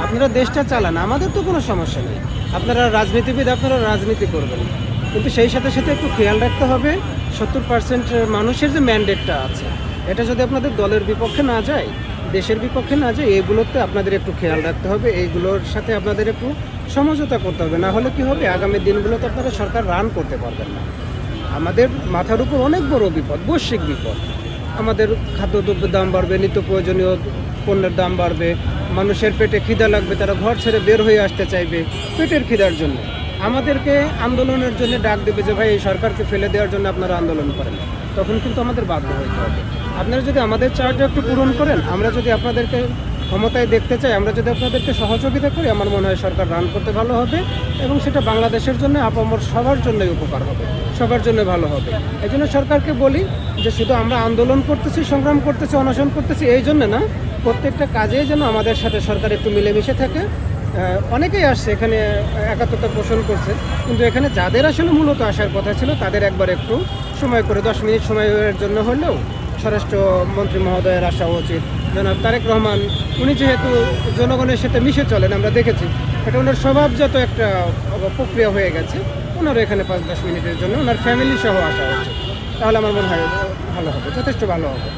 আপনারা দেশটা চালান, আমাদের তো কোনো সমস্যা নেই। আপনারা রাজনীতিবিদ, আপনারা রাজনীতি করবেন, কিন্তু সেই সাথে সাথে একটু খেয়াল রাখতে হবে 70% মানুষের যে ম্যান্ডেটটা আছে, এটা যদি আপনাদের দলের বিপক্ষে না যায়, দেশের বিপক্ষে না যায়, এইগুলোতে আপনাদের একটু খেয়াল রাখতে হবে। এইগুলোর সাথে আপনাদের একটু সমঝোতা করতে হবে, না হলে কি হবে, আগামী দিনগুলোতে আপনারা সরকার রান করতে পারবেন না। আমাদের মাথার উপর অনেক বড় বিপদ, বৈশ্বিক বিপদ। আমাদের খাদ্যদ্রব্যের দাম বাড়বে, নিত্য প্রয়োজনীয় পণ্যের দাম বাড়বে, মানুষের পেটে খিদা লাগবে, তারা ঘর ছেড়ে বের হয়ে আসতে চাইবে পেটের খিদার জন্য। আমাদেরকে আন্দোলনের জন্য ডাক দেবে যে ভাই এই সরকারকে ফেলে দেওয়ার জন্য আপনারা আন্দোলন করেন, তখন কিন্তু আমাদের বাধ্য হইতে হবে। আপনারা যদি আমাদের চাওয়াটা একটু পূরণ করেন, আমরা যদি আপনাদেরকে ক্ষমতায় দেখতে চাই, আমরা যদি আপনাদেরকে সহযোগিতা করি, আমার মনে হয় সরকার রান করতে ভালো হবে এবং সেটা বাংলাদেশের জন্য আপামর সবার জন্যই উপকার হবে, সবার জন্য ভালো হবে। এই জন্য সরকারকে বলি যে শুধু আমরা আন্দোলন করতেছি, সংগ্রাম করতেছি, অনশন করতেছি এই জন্য না, প্রত্যেকটা কাজেই যেন আমাদের সাথে সরকার একটু মিলেমিশে থাকে। অনেকেই আসছে এখানে, একাত্মতা পোষণ করছে, কিন্তু এখানে যাদের আসলে মূলত আসার কথা ছিল তাদের একবার একটু সময় করে 10 মিনিট সময়ের জন্য হলেও স্বরাষ্ট্রমন্ত্রী মহোদয়ের আসা উচিত। জনাব তারেক রহমান, উনি যেহেতু জনগণের সাথে মিশে চলেন, আমরা দেখেছি এটা ওনার স্বভাবজাত একটা প্রক্রিয়া হয়ে গেছে। ওনারও এখানে 5-10 মিনিটের জন্য ওনার ফ্যামিলি সহ আসা উচিত, তাহলে আমার মনে হয় ভালো হবে, যথেষ্ট ভালো হবে।